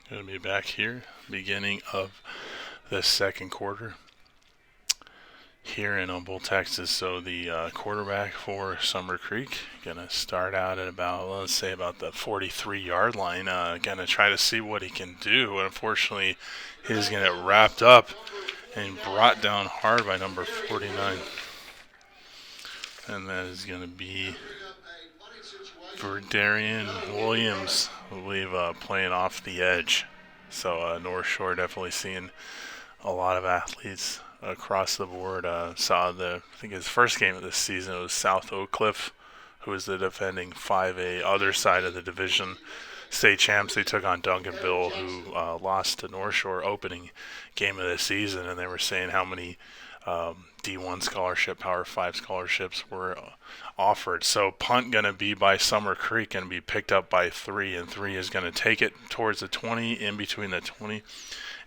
Going to be back here, beginning of the second quarter here in Humboldt, Texas. So the quarterback for Summer Creek going to start out at about, let's say, about the 43-yard line. Going to try to see what he can do. Unfortunately, he's going to get wrapped up and brought down hard by number 49. And that is going to be for Darian Williams, I believe, playing off the edge. So North Shore definitely seeing a lot of athletes across the board. Saw I think his first game of this season, it was South Oak Cliff, who was the defending 5A other side of the division state champs. They took on Duncanville, who lost to North Shore opening game of the season, and they were saying how many D1 scholarship, Power 5 scholarships were offered. So punt going to be by Summer Creek, going to be picked up by 3, and 3 is going to take it towards the 20, in between the 20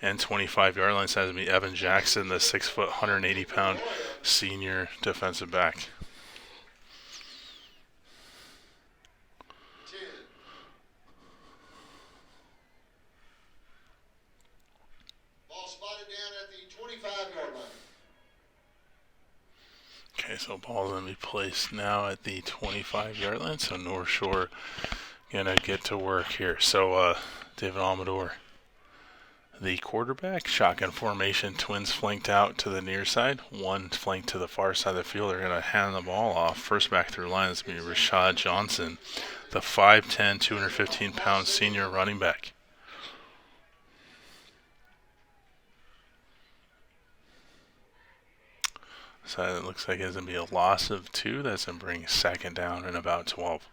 and 25-yard line. So that's going to be Evan Jackson, the 6', 180-pound senior defensive back. Ball spotted down at the 25-yard line. Okay, so ball's going to be placed now at the 25-yard line. So North Shore going to get to work here. So David Amador, the quarterback, shotgun formation, twins flanked out to the near side, one flanked to the far side of the field. They're going to hand the ball off. First back through line is going to be Rashad Johnson, the 5'10", 215-pound senior running back. So it looks like it's going to be a loss of 2. That's going to bring second down and about 12.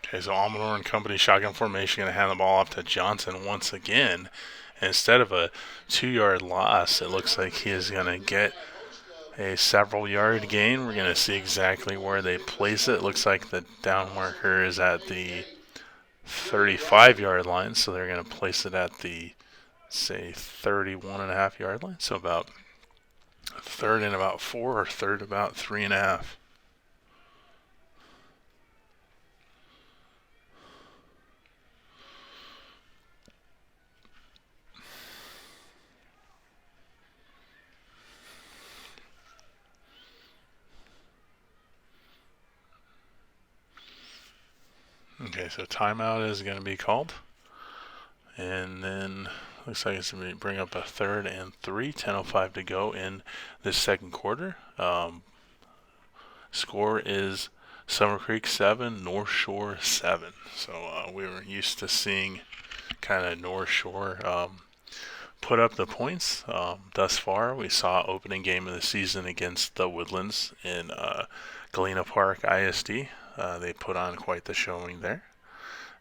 Okay, so Amador and company shotgun formation going to hand the ball off to Johnson once again. And instead of a 2-yard loss, it looks like he is going to get a several-yard gain. We're going to see exactly where they place it. It looks like the down marker is at the 35-yard line, so they're going to place it at the, say, 31.5-yard line. So about third and about 4, or third about 3.5. Okay, so timeout is going to be called. And then looks like it's going to bring up a 3rd and 3, 10:05 to go in this second quarter. Score is Summer Creek 7, North Shore 7. So we were used to seeing kind of North Shore put up the points. Thus far, we saw opening game of the season against the Woodlands in Galena Park ISD. They put on quite the showing there.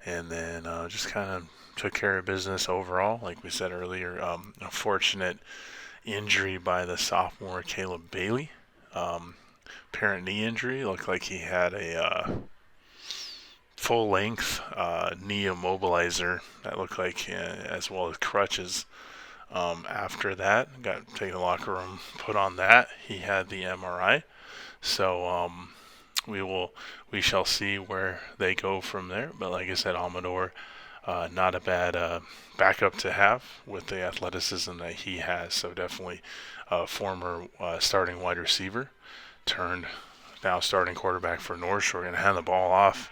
And then just kind of took care of business overall. Like we said earlier, a fortunate injury by the sophomore Caleb Bailey. Apparent knee injury. Looked like he had a full-length knee immobilizer that looked like, as well as crutches. After that, got taken to the locker room, put on that. He had the MRI. So we shall see where they go from there. But like I said, Amador, not a bad backup to have with the athleticism that he has. So definitely a former starting wide receiver turned now starting quarterback for North Shore. Going to hand the ball off.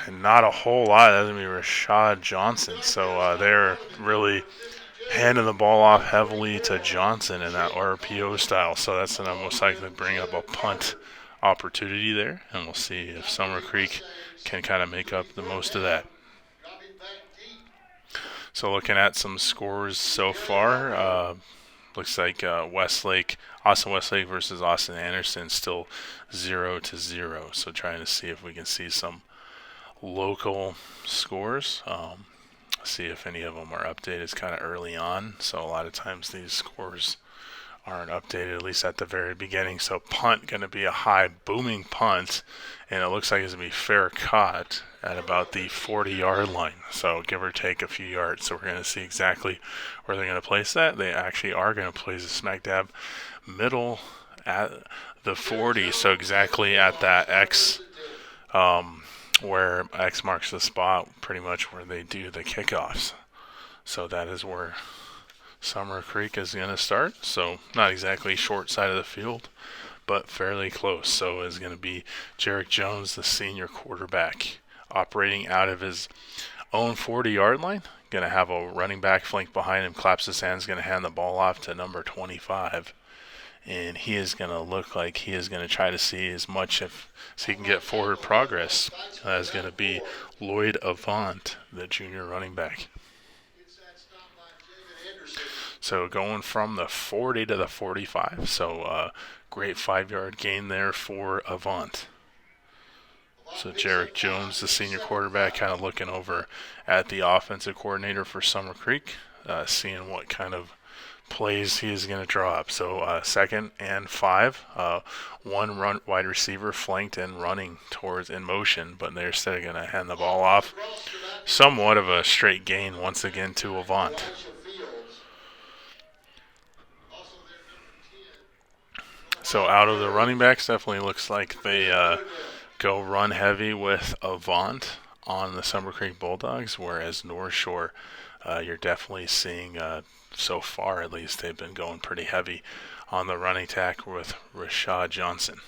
And not a whole lot. That's going to be Rashad Johnson. So they're really handing the ball off heavily to Johnson in that RPO style. So that's going to most likely bring up a punt opportunity there. And we'll see if Summer Creek can kind of make up the most of that. So looking at some scores so far, looks like Austin Westlake versus Austin Anderson still 0-0. So trying to see if we can see some local scores. See if any of them are updated. It's kind of early on, so a lot of times these scores aren't updated, at least at the very beginning. So punt going to be a high booming punt, and it looks like it's going to be fair caught at about the 40-yard line, so give or take a few yards. So we're going to see exactly where they're going to place that. They actually are going to place it smack dab middle at the 40, so exactly at that X, where X marks the spot, pretty much where they do the kickoffs. So that is where Summer Creek is going to start. So not exactly short side of the field, but fairly close. So it's going to be Jarek Jones, the senior quarterback, operating out of his own 40-yard line. Going to have a running back flank behind him, claps his hands, going to hand the ball off to number 25. And he is going to look like he is going to try to see as much as he can get forward progress. That's going to be Lloyd Avant, the junior running back. So going from the 40 to the 45. So great 5-yard gain there for Avant. So Jarek Jones, the senior quarterback, kind of looking over at the offensive coordinator for Summer Creek, seeing what kind of plays he is going to draw up. So 2nd and 5, one wide receiver flanked and running towards in motion, but they're still going to hand the ball off. Somewhat of a straight gain once again to Avant. So out of the running backs, definitely looks like they go run heavy with Avant on the Summer Creek Bulldogs, whereas North Shore, you're definitely seeing, so far at least, they've been going pretty heavy on the running attack with Rashad Johnson.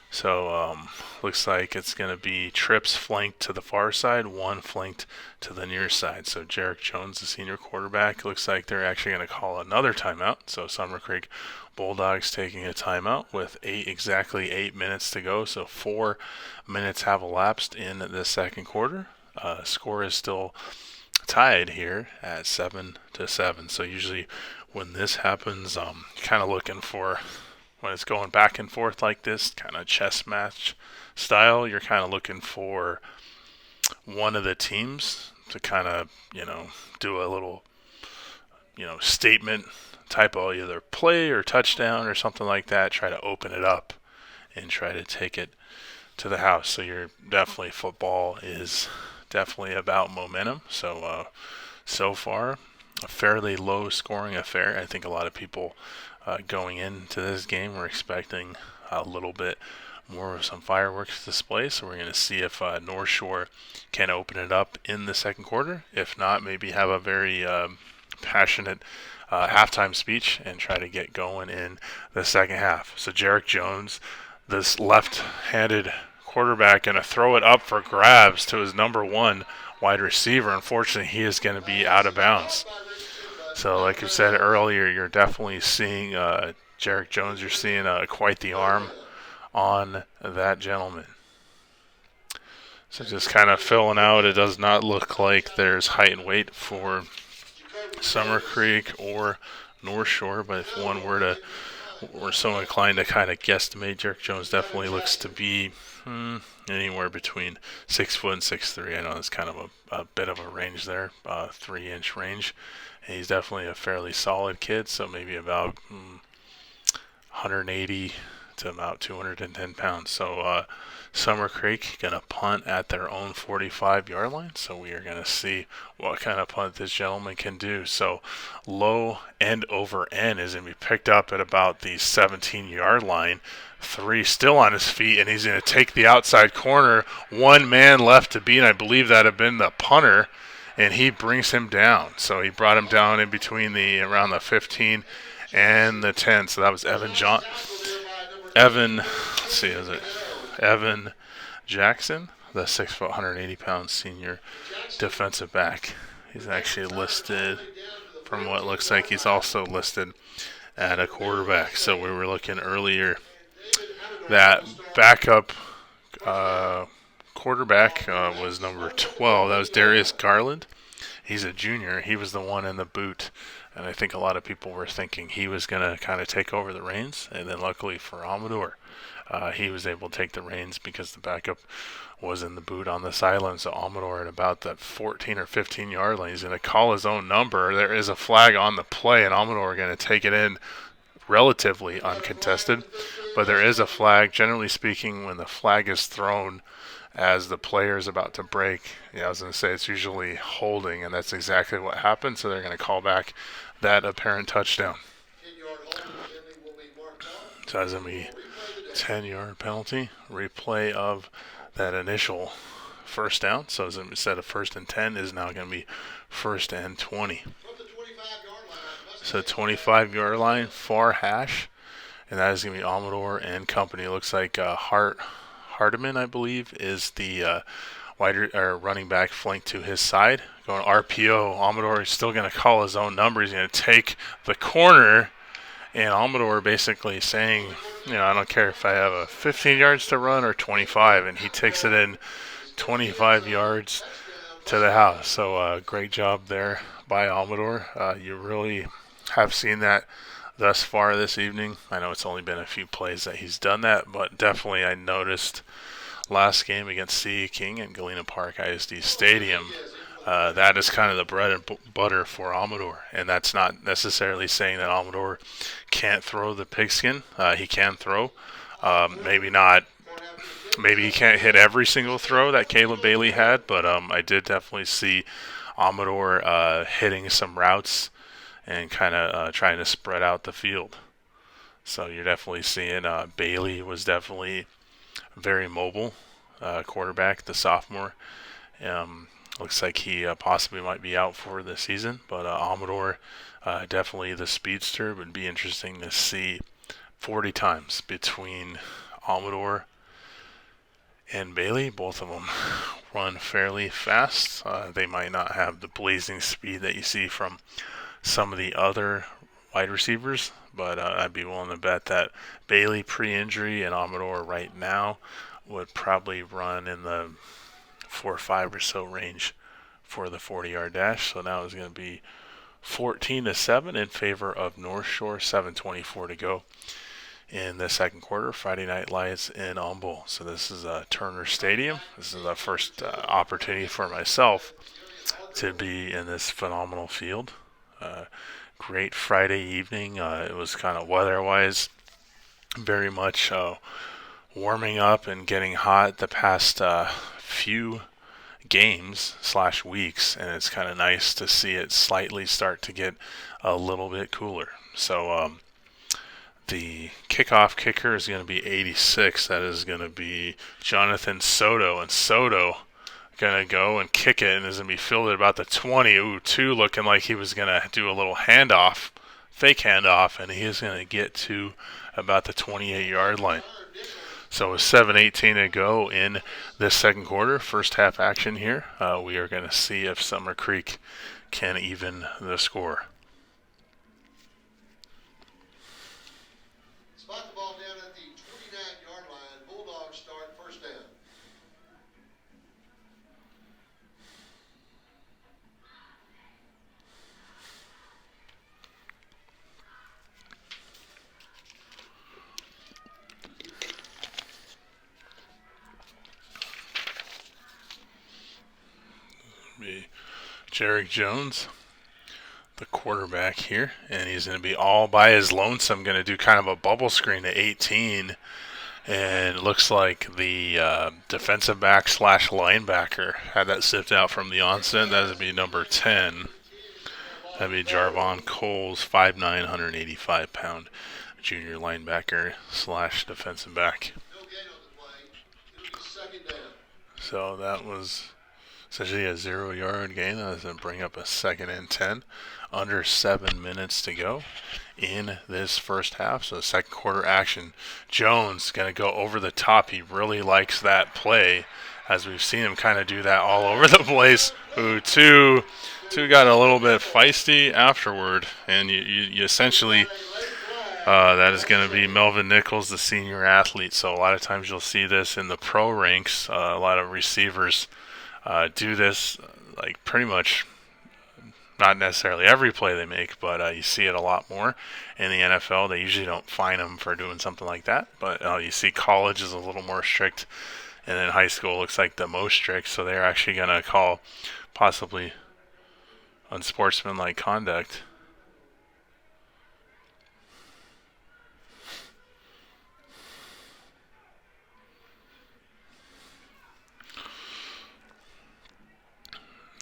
So looks like it's going to be trips flanked to the far side, one flanked to the near side. So Jarek Jones, the senior quarterback, looks like they're actually going to call another timeout. So Summer Creek Bulldogs taking a timeout with exactly 8 minutes to go. So 4 minutes have elapsed in the second quarter. Score is still tied here at 7-7. So usually when this happens, kind of looking for, when it's going back and forth like this, kind of chess match style, you're kind of looking for one of the teams to kind of, do a little, statement type of either play or touchdown or something like that, try to open it up and try to take it to the house. So you're definitely, football is definitely about momentum. So, so far, a fairly low scoring affair. I think a lot of people going into this game were expecting a little bit more of some fireworks display. So we're going to see if North Shore can open it up in the second quarter. If not, maybe have a very passionate halftime speech and try to get going in the second half. So Jarek Jones, this left-handed quarterback, going to throw it up for grabs to his number 1 wide receiver. Unfortunately, he is going to be out of bounds. So like I said earlier, you're definitely seeing Jarek Jones, you're seeing quite the arm on that gentleman. So just kind of filling out, it does not look like there's height and weight for Summer Creek or North Shore, but if one we're so inclined to kind of guesstimate, Jarek Jones definitely looks to be anywhere between 6 foot and 6'3". I know that's kind of a bit of a range there, 3-inch range. And he's definitely a fairly solid kid, so maybe about 180 to about 210 pounds. So Summer Creek going to punt at their own 45-yard line. So we are going to see what kind of punt this gentleman can do. So low end over end is going to be picked up at about the 17-yard line. 3 still on his feet, and he's going to take the outside corner. 1 man left to beat, and I believe that had been the punter, and he brings him down. So he brought him down in between around the 15 and the 10. So that was Evan Jackson, the 6 foot, 180-pound senior defensive back. He's actually listed, from what looks like, he's also listed at a quarterback. So we were looking earlier, that backup quarterback was number 12. That was Darius Garland. He's a junior. He was the one in the boot, and I think a lot of people were thinking he was going to kind of take over the reins. And then luckily for Amador, he was able to take the reins because the backup was in the boot on the sideline. So Amador at about that 14 or 15-yard line, he's going to call his own number. There is a flag on the play, and Amador going to take it in relatively uncontested. But there is a flag. Generally speaking, when the flag is thrown as the player is about to break, I was going to say it's usually holding, and that's exactly what happened. So they're going to call back that apparent touchdown. So that's going to be 10-yard penalty. Replay of that initial first down. So instead of 1st and 10 is now going to be 1st and 20. So 25-yard line, far hash. And that is going to be Amador and company. It looks like Hardiman, I believe, is the running back flank to his side. Going RPO. Amador is still going to call his own number. He's going to take the corner. And Amador basically saying, I don't care if I have a 15 yards to run or 25. And he takes it in 25 yards to the house. So great job there by Amador. You really have seen that thus far this evening. I know it's only been a few plays that he's done that, but definitely I noticed last game against C. King at Galena Park ISD Stadium, that is kind of the bread and butter for Amador. And that's not necessarily saying that Amador can't throw the pigskin. He can throw. Maybe not. Maybe he can't hit every single throw that Caleb Bailey had, but I did definitely see Amador hitting some routes and kind of trying to spread out the field. So you're definitely seeing Bailey was definitely very mobile quarterback, the sophomore. Looks like he possibly might be out for the season, but Amador, definitely the speedster. Would be interesting to see 40 times between Amador and Bailey. Both of them run fairly fast. They might not have the blazing speed that you see from some of the other wide receivers, but I'd be willing to bet that Bailey pre-injury and Amador right now would probably run in the 4.5 or so range for the 40-yard dash. So now it's going to be 14-7 in favor of North Shore. 7:24 to go in the second quarter. Friday Night Lights in Humble. So this is Turner Stadium. This is the first opportunity for myself to be in this phenomenal field. Great Friday evening. It was kind of weather-wise very much warming up and getting hot the past few games / weeks, and it's kind of nice to see it slightly start to get a little bit cooler. So the kickoff kicker is going to be 86. That is going to be Jonathan Soto, and Soto going to go and kick it, and is going to be fielded about the 20. Ooh, two looking like he was going to do a little handoff, fake handoff, and he is going to get to about the 28-yard line. So with 7:18 to go in this second quarter, first half action here, we are going to see if Summer Creek can even the score. Spot the ball down at the 29-yard line. Bulldogs start first down. Be Jarek Jones, the quarterback here, and he's going to be all by his lonesome, going to do kind of a bubble screen to 18, and it looks like the defensive back / linebacker had that sift out from the onset. That would be number 10. That'd be Jarvon Coles, 5'9", 185-pound junior linebacker / defensive back. So that was essentially a 0-yard gain. That doesn't bring up a 2nd and 10. Under 7 minutes to go in this first half. So the second quarter action. Jones going to go over the top. He really likes that play, as we've seen him kind of do that all over the place. Ooh, two got a little bit feisty afterward, and you essentially that is going to be Melvin Nichols, the senior athlete. So a lot of times you'll see this in the pro ranks. A lot of receivers do this, like pretty much not necessarily every play they make, but you see it a lot more in the NFL. They usually don't fine them for doing something like that, but you see college is a little more strict, and then high school looks like the most strict, so they're actually going to call possibly unsportsmanlike conduct.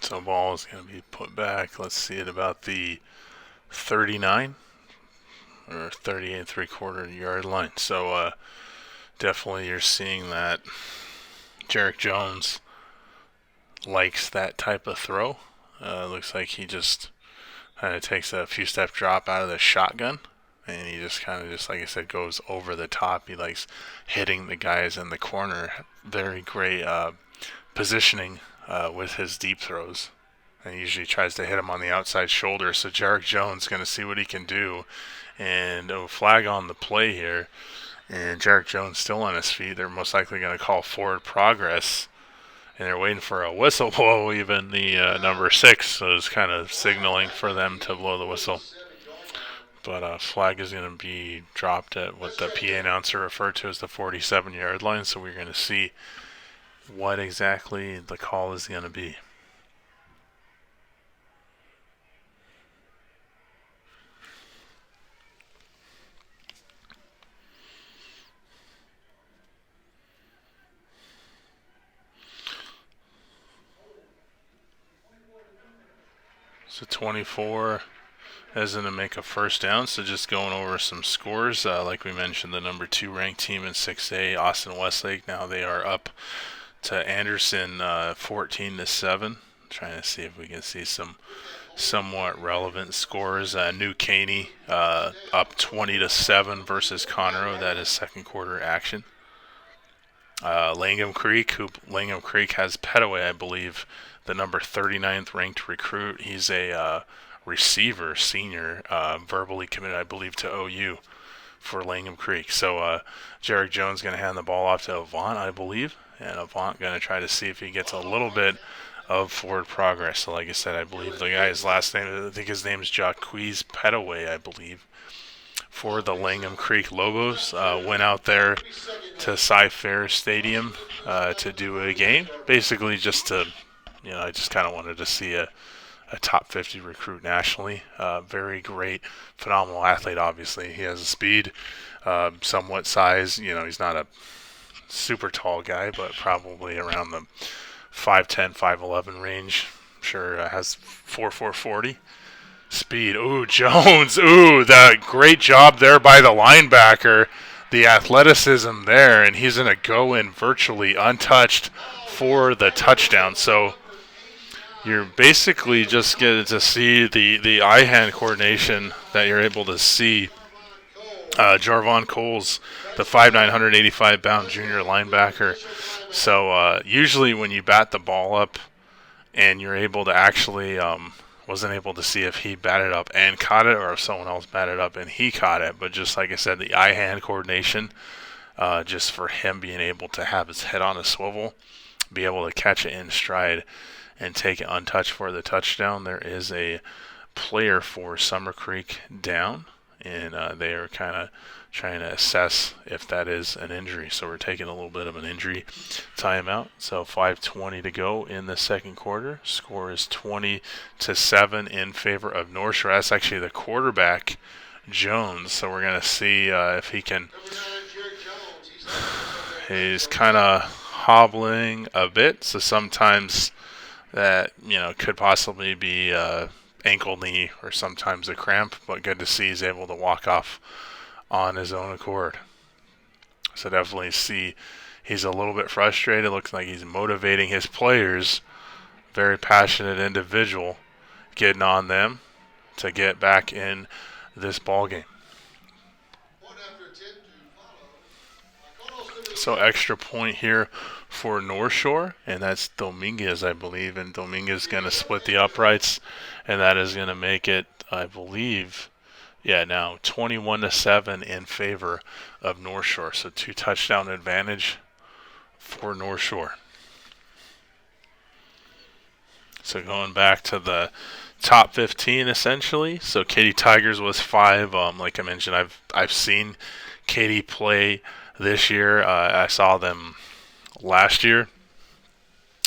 So ball is going to be put back. Let's see it about the 39. or 38.75 yard line. So definitely you're seeing that Jarek Jones likes that type of throw. Looks like he just kind of takes a few step drop out of the shotgun, and he just kind of just like I said goes over the top. He likes hitting the guys in the corner. Very great positioning with his deep throws. And he usually tries to hit him on the outside shoulder. So Jarek Jones going to see what he can do. And flag on the play here. And Jarek Jones still on his feet. They're most likely going to call forward progress. And they're waiting for a whistle blow. Even the number 6 is kind of signaling for them to blow the whistle. But flag is going to be dropped at what the PA announcer referred to as the 47-yard line. So we're going to see what exactly the call is going to be. So 24 is going to make a first down. So just going over some scores. Like we mentioned, the number 2 ranked team in 6A, Austin Westlake. Now they are up to Anderson 14-7. Trying to see if we can see some somewhat relevant scores. New Caney up 20-7 versus Conroe. That is second quarter action. Langham Creek has Petaway, I believe, the number 39th ranked recruit. He's a receiver, senior, verbally committed, I believe, to OU for Langham Creek. So Jarek Jones going to hand the ball off to Avant, I believe, and Avant going to try to see if he gets a little bit of forward progress. So like I said, I believe the guy's last name, I think his name is Jacquez Petaway, I believe, for the Langham Creek Lobos. Went out there to Cy-Fair Stadium to do a game, basically just to, I just kind of wanted to see a top 50 recruit nationally. Very great, phenomenal athlete, obviously. He has a speed, somewhat size. He's not a super tall guy, but probably around the 5'10", 5'11 range. Sure has 4.40 speed. Ooh, Jones. Ooh, that great job there by the linebacker. The athleticism there, and he's going to go in virtually untouched for the touchdown. So you're basically just getting to see the eye-hand coordination that you're able to see. Jarvon Coles, the 5'9", 185-pound junior linebacker. So usually when you bat the ball up and you're able to actually wasn't able to see if he batted up and caught it or if someone else batted up and he caught it. But just like I said, the eye-hand coordination, just for him being able to have his head on a swivel, be able to catch it in stride and take it untouched for the touchdown. There is a player for Summer Creek down, and they are kind of trying to assess if that is an injury. So we're taking a little bit of an injury timeout. So 5:20 to go in the second quarter. Score is 20-7 in favor of North Shore. That's actually the quarterback, Jones. So we're going to see if he can. He's kind of hobbling a bit. So sometimes that could possibly be ankle, knee, or sometimes a cramp. But good to see he's able to walk off on his own accord. So definitely see he's a little bit frustrated. Looks like he's motivating his players. Very passionate individual, getting on them to get back in this ball game. So extra point here for North Shore, and that's Dominguez, I believe. And Dominguez going to split the uprights, and that is going to make it, I believe, now 21-7 in favor of North Shore. So 2 touchdown advantage for North Shore. So going back to the top 15 essentially. So Katy Tigers was 5. Like I mentioned, I've seen Katy play this year. I saw them last year,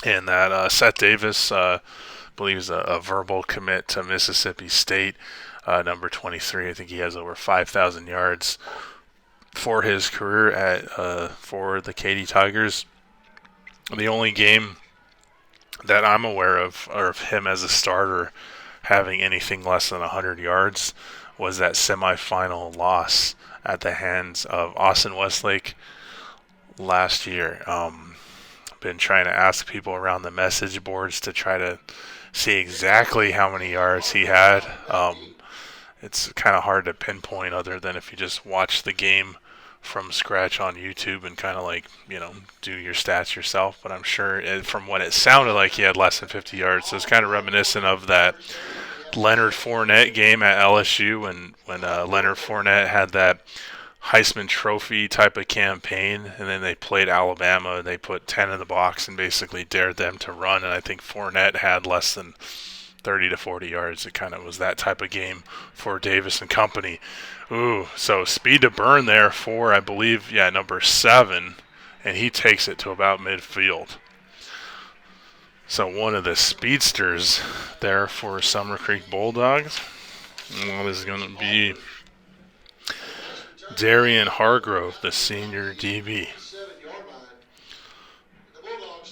and that Seth Davis, I believe, is a verbal commit to Mississippi State. Number 23, I think he has over 5,000 yards for his career for the Katy Tigers. The only game that I'm aware of him as a starter having anything less than 100 yards was that semifinal loss at the hands of Austin Westlake last year. Been trying to ask people around the message boards to try to see exactly how many yards he had. It's kind of hard to pinpoint other than if you just watch the game from scratch on YouTube and kind of like, do your stats yourself. But I'm sure from what it sounded like, he had less than 50 yards. So it's kind of reminiscent of that Leonard Fournette game at LSU when Leonard Fournette had that Heisman Trophy type of campaign, and then they played Alabama and they put 10 in the box and basically dared them to run. And I think Fournette had less than 30 to 40 yards. It kind of was that type of game for Davis and company. Ooh, so speed to burn there for, I believe, number 7, and he takes it to about midfield. So one of the speedsters there for Summer Creek Bulldogs. Well, this is going to be Darian Hargrove, the senior DB.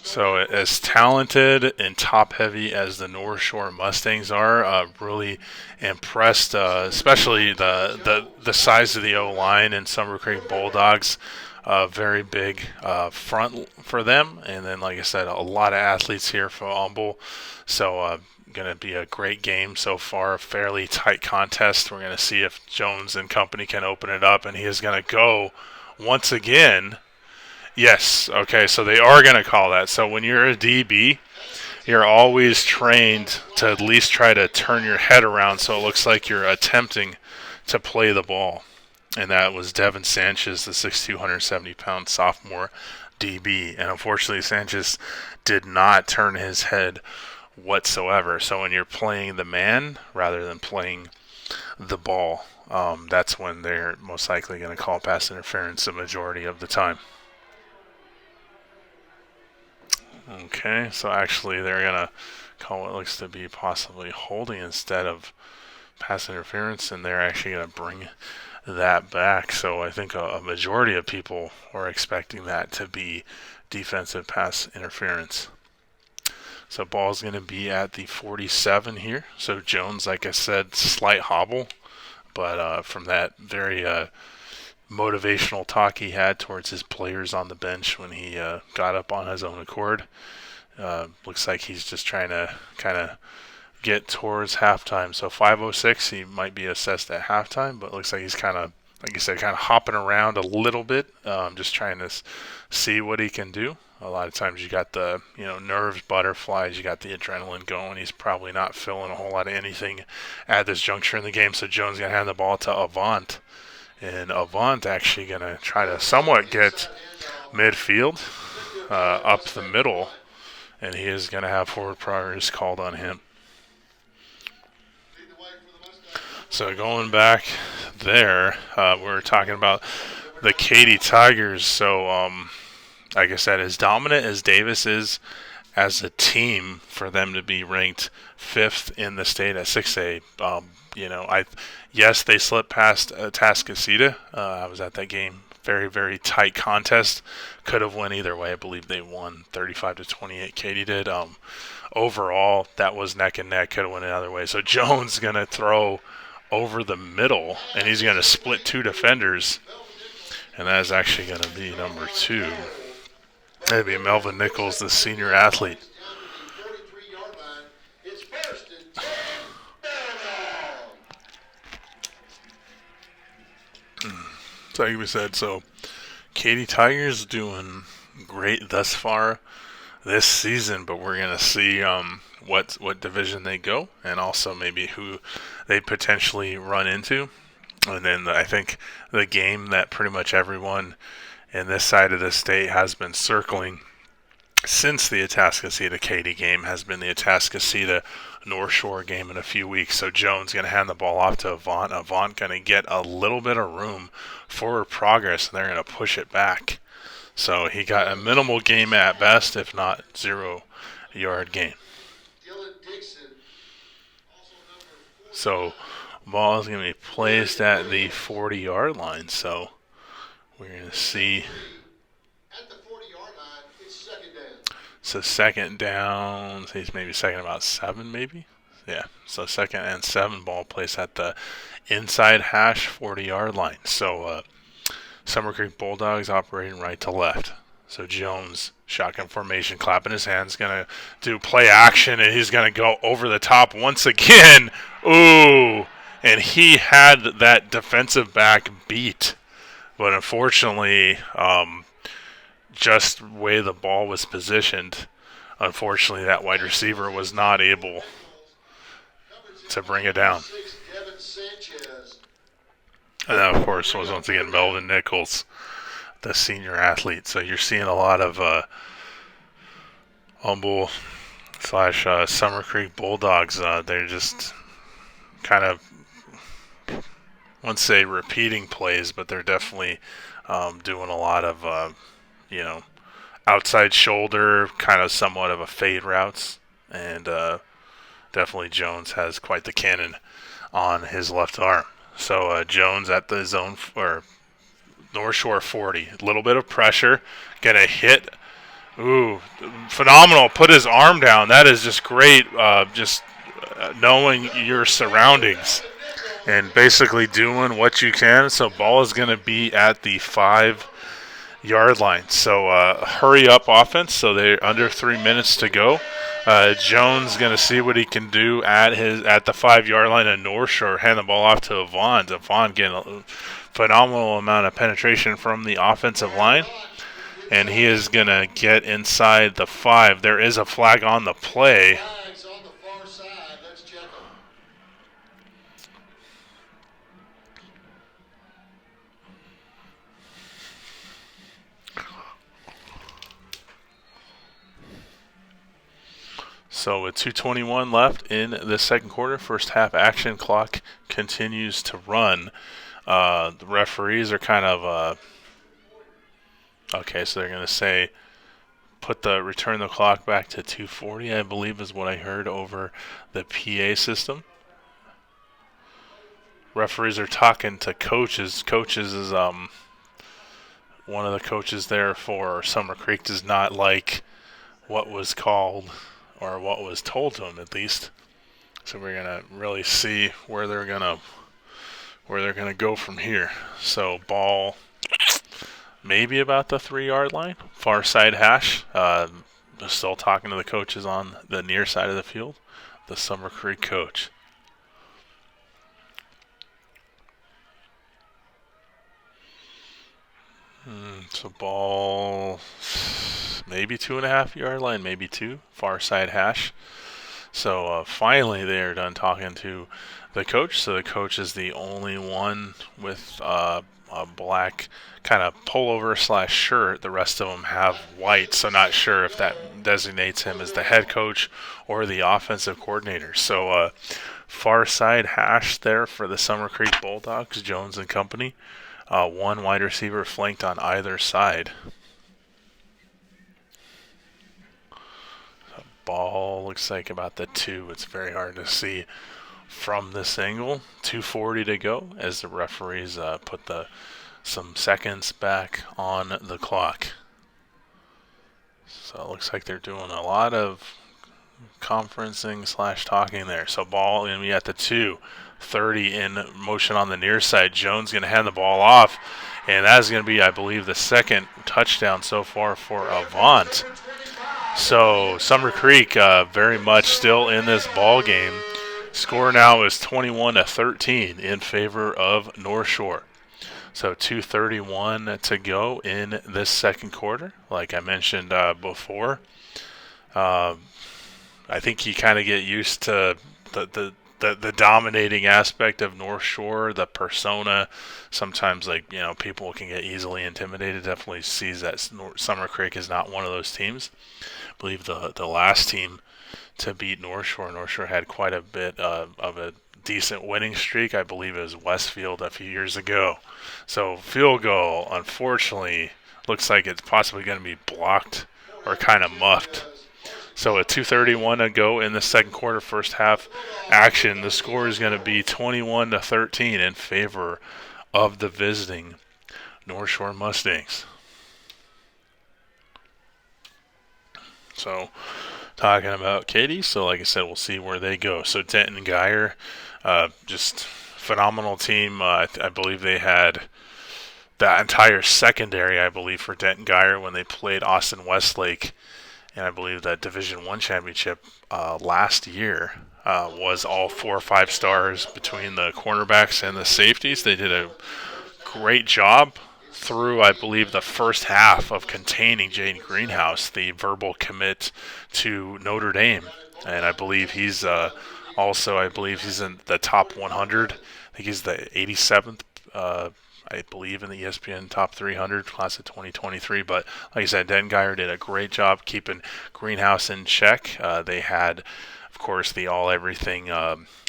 So as talented and top-heavy as the North Shore Mustangs are, really impressed, especially the size of the O-line and Summer Creek Bulldogs. Very big front for them. And then, like I said, a lot of athletes here for Humble. So going to be a great game so far, a fairly tight contest. We're going to see if Jones and company can open it up, and he is going to go once again. Yes, okay, so they are going to call that. So when you're a DB, you're always trained to at least try to turn your head around so it looks like you're attempting to play the ball. And that was Devin Sanchez, the 6'2", 170-pound sophomore DB. And unfortunately, Sanchez did not turn his head whatsoever. So when you're playing the man rather than playing the ball, that's when they're most likely going to call pass interference the majority of the time. Okay, so actually they're going to call what looks to be possibly holding instead of pass interference, and they're actually going to bring that back. So I think a majority of people are expecting that to be defensive pass interference. So ball's going to be at the 47 here. So Jones, like I said, slight hobble, but from that very motivational talk he had towards his players on the bench when he got up on his own accord, looks like he's just trying to kind of get towards halftime. So 5:06, he might be assessed at halftime, but it looks like he's kind of, like you said, kind of hopping around a little bit, just trying to see what he can do. A lot of times you got the, nerves, butterflies, you got the adrenaline going. He's probably not feeling a whole lot of anything at this juncture in the game. So Jones going to hand the ball to Avant. And Avant actually going to try to somewhat get midfield, up the middle. And he is going to have forward progress called on him. So going back there, we're talking about the Katy Tigers. So, like I said, as dominant as Davis is as a team, for them to be ranked 5th in the state at 6A, yes, they slipped past Atascocita. I was at that game. Very, very tight contest. Could have went either way. I believe they won 35-28. Katy did. Overall, that was neck and neck. Could have went another way. So Jones going to throw over the middle, and he's going to split 2 defenders, and that is actually going to be number 2. That'd be Melvin Nichols, the senior athlete. So like we said, so Katy Tigers doing great thus far this season, but we're going to see what division they go, and also maybe who they potentially run into. And then I think the game that pretty much everyone in this side of the state has been circling since the Atascocita Katy game has been the Atascocita North Shore game in a few weeks. So Jones going to hand the ball off to Avant. Avant going to get a little bit of room for progress, and they're going to push it back. So he got a minimal game at best, if not 0-yard game. So ball is going to be placed at the 40-yard line. So we're going to see. So second down, he's maybe second about 7, maybe Yeah, so 2nd and 7 ball placed at the inside hash 40-yard line. So Summer Creek Bulldogs operating right to left. So Jones, shotgun formation, clapping his hands, going to do play action, and he's going to go over the top once again. Ooh, and he had that defensive back beat. But unfortunately, just the way the ball was positioned, unfortunately, that wide receiver was not able to bring it down. And that, of course, was once again Melvin Nichols, the senior athlete. So you're seeing a lot of Humble slash Summer Creek Bulldogs. They're just kind of, I wouldn't say repeating plays, but they're definitely doing a lot of, outside shoulder, kind of somewhat of a fade routes. And definitely Jones has quite the cannon on his left arm. So Jones at the zone or North Shore 40. A little bit of pressure. Gonna hit. Ooh, phenomenal. Put his arm down. That is just great. Just knowing your surroundings and basically doing what you can. So ball is going to be at the 5-yard line. So hurry up offense. So they're under 3 minutes to go. Jones going to see what he can do at the 5-yard line at North Shore. Hand the ball off to Avon. Avon getting a phenomenal amount of penetration from the offensive line. And he is going to get inside the 5. There is a flag on the play. So with 2:21 left in the second quarter, first half action clock continues to run. The referees are kind of okay, so they're going to say return the clock back to 2:40, I believe is what I heard over the PA system. Referees are talking to coaches. Coaches is one of the coaches there for Summer Creek does not like what was called or what was told to him at least. So we're gonna really see where they're gonna go from here. So ball maybe about the 3-yard line, far side hash. Still talking to the coaches on the near side of the field, the Summer Creek coach. So ball maybe 2.5-yard line, maybe 2, far side hash. So finally they are done talking to the coach. So the coach is the only one with a black kind of pullover slash shirt. The rest of them have white. So not sure if that designates him as the head coach or the offensive coordinator. So far side hash there for the Summer Creek Bulldogs, Jones and company. One wide receiver flanked on either side. Ball looks like about the 2. It's very hard to see from this angle. 2:40 to go as the referees put some seconds back on the clock. So it looks like they're doing a lot of conferencing slash talking there. So ball going to be at the 2. 30 in motion on the near side. Jones going to hand the ball off, and that is going to be, I believe, the second touchdown so far for Avant. So Summer Creek very much still in this ball game. Score now is 21-13 in favor of North Shore. So 2:31 to go in this second quarter. Like I mentioned before, I think you kind of get used to the dominating aspect of North Shore, the persona. Sometimes, people can get easily intimidated. Definitely sees that Summer Creek is not one of those teams. I believe the last team to beat North Shore. North Shore had quite a bit of a decent winning streak. I believe it was Westfield a few years ago. So field goal, unfortunately, looks like it's possibly going to be blocked or kind of muffed. So at 2:31 to go in the second quarter, first half action, the score is going to be 21-13 in favor of the visiting North Shore Mustangs. So talking about Katie. So, like I said, we'll see where they go. So, Denton Geyer, just phenomenal team. I believe they had that entire secondary, I believe, for Denton Geyer when they played Austin Westlake, and I believe that Division One championship last year was all 4 or 5 stars between the cornerbacks and the safeties. They did a great job through, I believe, the first half of containing Jaden Greenhouse, the verbal commit to Notre Dame, and I believe he's also, I believe he's in the top 100. I think he's the 87th. I believe in the ESPN Top 300 class of 2023. But like I said, Den Geyer did a great job keeping Greenhouse in check. They had, of course, the All Everything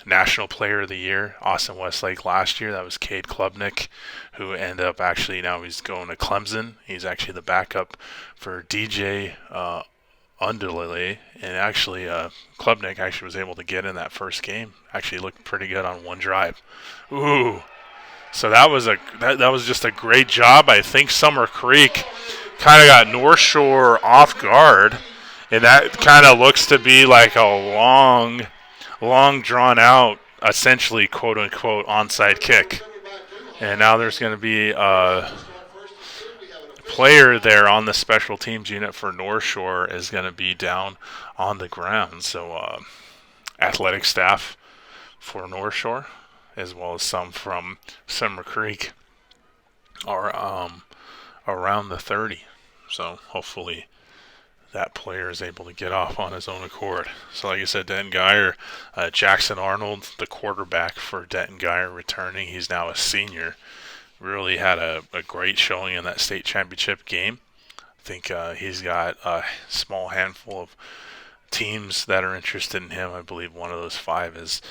National Player of the Year, Austin Westlake last year. That was Cade Klubnik, who ended up actually now he's going to Clemson. He's actually the backup for DJ Underlay, and actually Klubnik actually was able to get in that first game. Actually looked pretty good on one drive. Ooh. So that was just a great job. I think Summer Creek kind of got North Shore off guard, and that kind of looks to be like a long drawn out, essentially quote unquote onside kick. And now there's going to be a player there on the special teams unit for North Shore is going to be down on the ground. So athletic staff for North Shore, as well as some from Summer Creek, are around the 30. So hopefully that player is able to get off on his own accord. So like I said, Denton Geyer, Jackson Arnold, the quarterback for Denton Geyer, returning. He's now a senior. Really had a great showing in that state championship game. I think he's got a small handful of teams that are interested in him. I believe one of those 5 is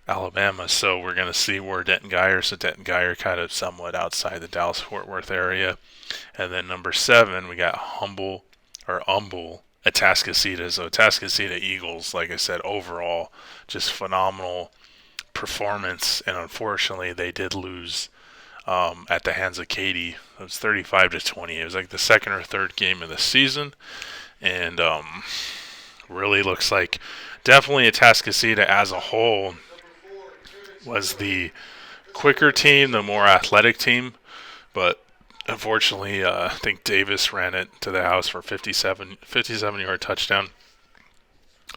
Alabama. So we're going to see where Denton Geyer. So Denton Geyer kind of somewhat outside the Dallas-Fort Worth area. And then number 7, we got Humble Atascocita. So Atascocita Eagles, like I said, overall just phenomenal performance. And unfortunately, they did lose at the hands of Katy. It was 35-20. It was like the second or third game of the season, and really looks like definitely Atascocita as a whole was the quicker team, the more athletic team, but unfortunately, I think Davis ran it to the house for 57-yard touchdown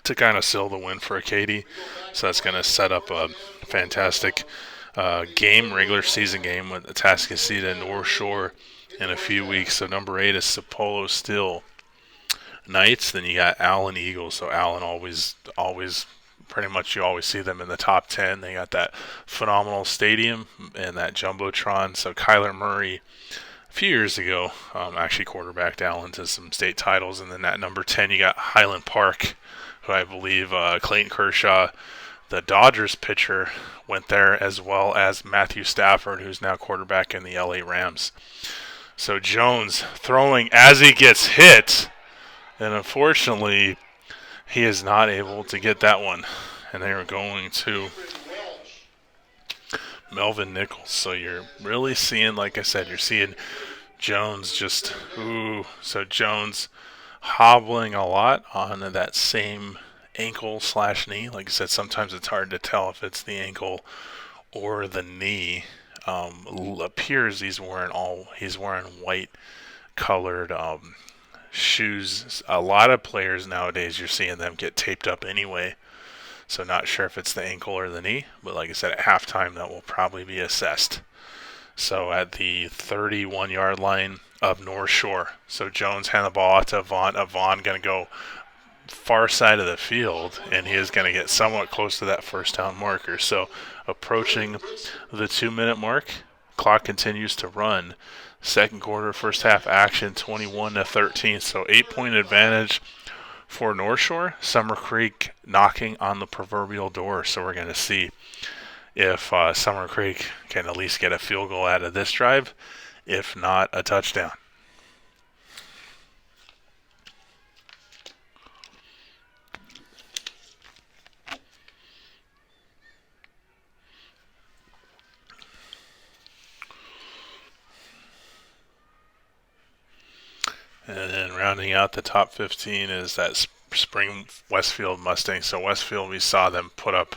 to kind of seal the win for Katy. So that's going to set up a fantastic regular season game with Atascocita and North Shore in a few weeks. So number 8 is Sapolo Still Knights. Then you got Allen Eagles. So Allen always, pretty much you always see them in the top 10. They got that phenomenal stadium and that jumbotron. So Kyler Murray, a few years ago, actually quarterbacked Allen to some state titles. And then at number 10, you got Highland Park, who I believe Clayton Kershaw, the Dodgers pitcher, went there, as well as Matthew Stafford, who's now quarterback in the LA Rams. So Jones throwing as he gets hit, and unfortunately, he is not able to get that one. And they are going to Melvin Nichols. So you're really seeing, like I said, you're seeing Jones just, so Jones hobbling a lot on that same ankle/knee. Like I said, sometimes it's hard to tell if it's the ankle or the knee. Appears he's wearing white colored shoes. A lot of players nowadays, you're seeing them get taped up anyway. So not sure if it's the ankle or the knee, but like I said, at halftime that will probably be assessed. So at the 31-yard line of North Shore. So Jones hand the ball to Avon. Avon going to go far side of the field, and he is going to get somewhat close to that first down marker. So approaching the 2-minute mark, clock continues to run. Second quarter, first half action, 21-13. So 8-point advantage for North Shore. Summer Creek knocking on the proverbial door. So we're going to see if Summer Creek can at least get a field goal out of this drive, if not a touchdown. And then rounding out the top 15 is that spring Westfield Mustangs. So Westfield, we saw them put up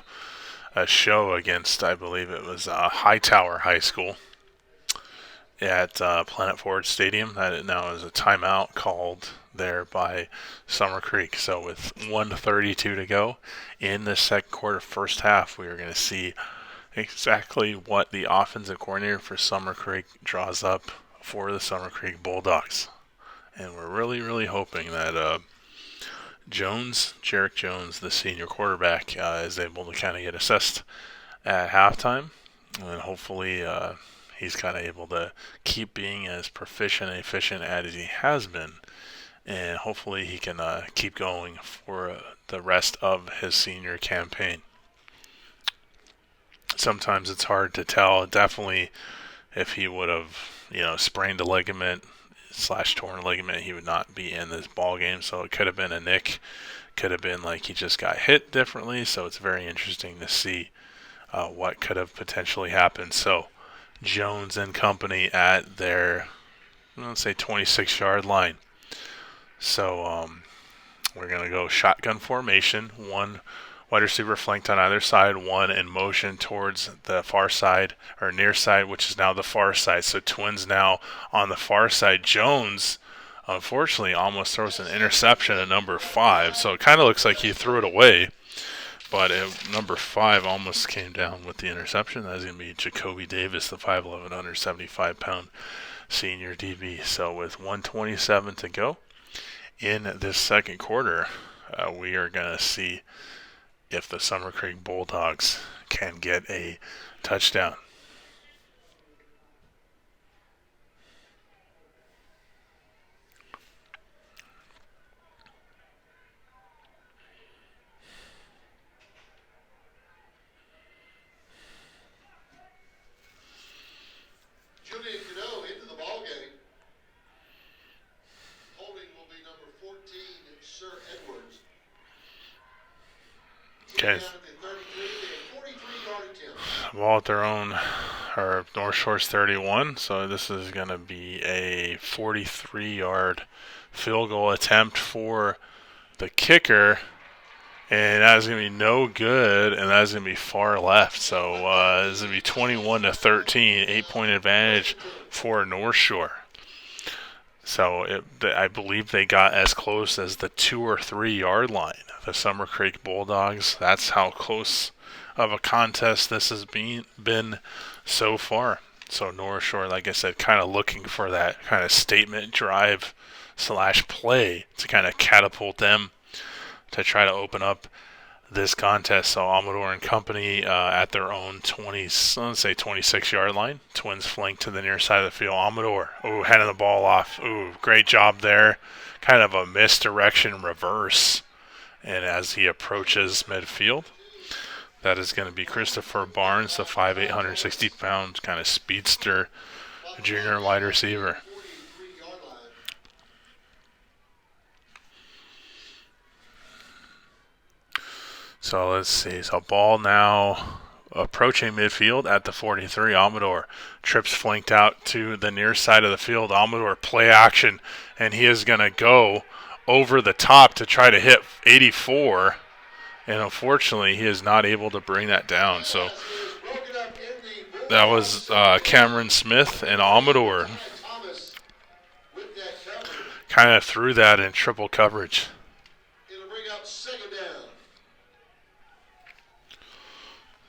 a show against, I believe it was Hightower High School at Planet Ford Stadium. That now is a timeout called there by Summer Creek. So with 1:32 to go in the second quarter, first half, we are going to see exactly what the offensive coordinator for Summer Creek draws up for the Summer Creek Bulldogs. And we're really, really hoping that Jarek Jones, the senior quarterback, is able to kind of get assessed at halftime. And hopefully he's kind of able to keep being as proficient and efficient as he has been. And hopefully he can keep going for the rest of his senior campaign. Sometimes it's hard to tell. Definitely, if he would have, sprained a ligament / torn ligament, he would not be in this ball game. So it could have been a nick, could have been like he just got hit differently. So it's very interesting to see what could have potentially happened. So Jones and company at their, let's say, 26-yard line. So we're going to go shotgun formation. One wide receiver flanked on either side, one in motion towards the far side, or near side, which is now the far side. So Twins now on the far side. Jones, unfortunately, almost throws an interception at number 5. So it kind of looks like he threw it away. But number 5 almost came down with the interception. That's going to be Jacoby Davis, the 5'11", 175-pound senior DB. So with 1:27 to go in this second quarter, we are going to see if the Summer Creek Bulldogs can get a touchdown. Julian Cano into the ball game. Holding will be number 14, Sir Edwards. Okay. Ball at their own, or North Shore's 31. So this is going to be a 43-yard field goal attempt for the kicker. And that is going to be no good, and that is going to be far left. So this is going to be 21-13, 8-point advantage for North Shore. So I believe they got as close as the 2 or 3 yard line. The Summer Creek Bulldogs. That's how close of a contest this has been so far. So North Shore, like I said, kind of looking for that kind of statement drive / play to kind of catapult them to try to open up this contest. So Amador and company at their own 26-yard line. Twins flank to the near side of the field. Amador, heading the ball off. Great job there. Kind of a misdirection reverse. And as he approaches midfield, that is going to be Christopher Barnes, the 5'8", 160-pound kind of speedster junior wide receiver. So let's see. So ball now approaching midfield at the 43. Amador trips flanked out to the near side of the field. Amador play action, and he is going to go over the top to try to hit 84. And unfortunately, he is not able to bring that down. So that was Cameron Smith, and Amador kind of threw that in triple coverage.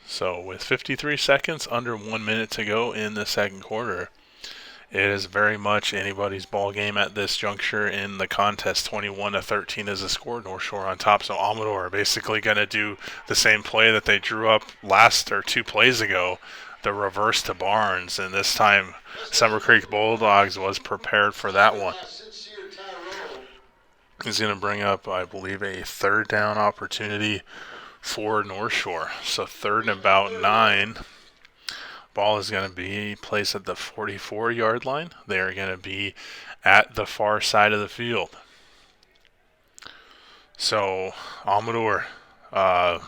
So with 53 seconds, under 1 minute to go in the second quarter, it is very much anybody's ball game at this juncture in the contest. 21-13 is the score. North Shore on top. So Amador basically going to do the same play that they drew up last or 2 plays ago, the reverse to Barnes. And this time, Summer Creek Bulldogs was prepared for that one. He's going to bring up, I believe, a third down opportunity for North Shore. So 3rd and about 9. Ball is going to be placed at the 44-yard line. They are going to be at the far side of the field. So Amador, I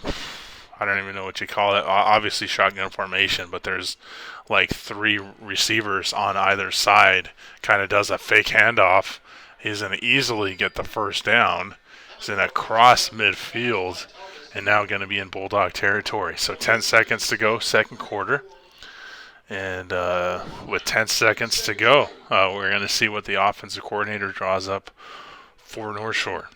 don't even know what you call it. Obviously shotgun formation, but there's like 3 receivers on either side. Kind of does a fake handoff. He's going to easily get the first down. is in across midfield and now going to be in Bulldog territory. So 10 seconds to go, second quarter. And with 10 seconds to go, we're going to see what the offensive coordinator draws up for North Shore.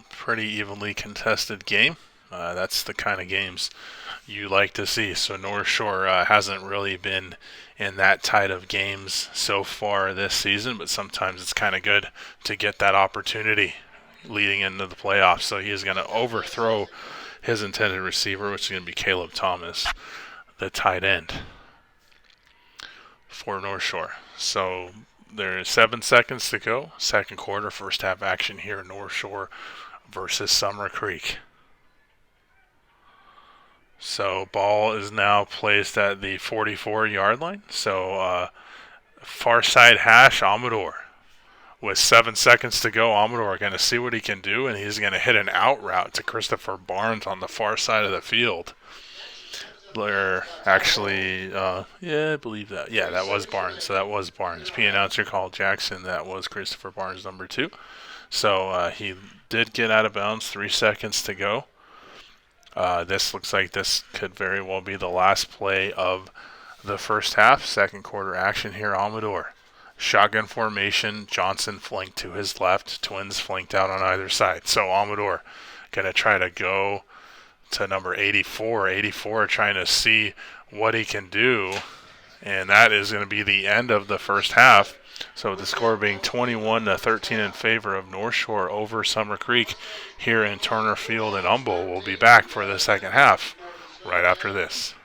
Pretty evenly contested game. That's the kind of games you like to see. So North Shore hasn't really been in that tight of games so far this season, but sometimes it's kind of good to get that opportunity leading into the playoffs. So he is going to overthrow his intended receiver, which is going to be Caleb Thomas, the tight end for North Shore. So there's 7 seconds to go. Second quarter, first half action here, North Shore versus Summer Creek. So ball is now placed at the 44-yard line. So far side hash, Amador. With 7 seconds to go, Amador going to see what he can do, and he's going to hit an out route to Christopher Barnes on the far side of the field. They're actually, I believe that. Yeah, that was Barnes. So that was Barnes. P announcer called Jackson. That was Christopher Barnes, number 2. So he did get out of bounds. 3 seconds to go. This looks like this could very well be the last play of the first half. Second quarter action here, Amador. Shotgun formation, Johnson flanked to his left, Twins flanked out on either side. So Amador going to try to go to number 84. 84 trying to see what he can do. And that is going to be the end of the first half. So the score being 21-13 in favor of North Shore over Summer Creek here in Turner Field in Humboldt. We'll be back for the second half right after this.